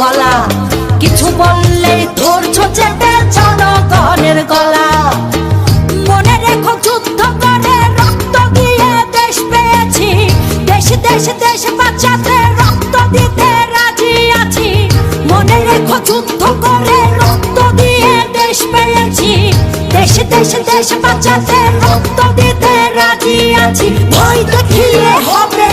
গলা, কিছু বললেই ধরছো চেপে জনগণের গলা। মনে রেখো যুদ্ধ করে রক্ত দিয়ে দেশ পেয়েছি, দেশ দেশ দেশ বাঁচাতে রক্ত দিতে রাজি আছি। মনে রেখো যুদ্ধ করে রক্ত দিয়ে দেশ পেয়েছি, দেশ দেশ দেশ বাঁচাতে রক্ত দিতে রাজি আছি। ভয় দেখিয়ে হবে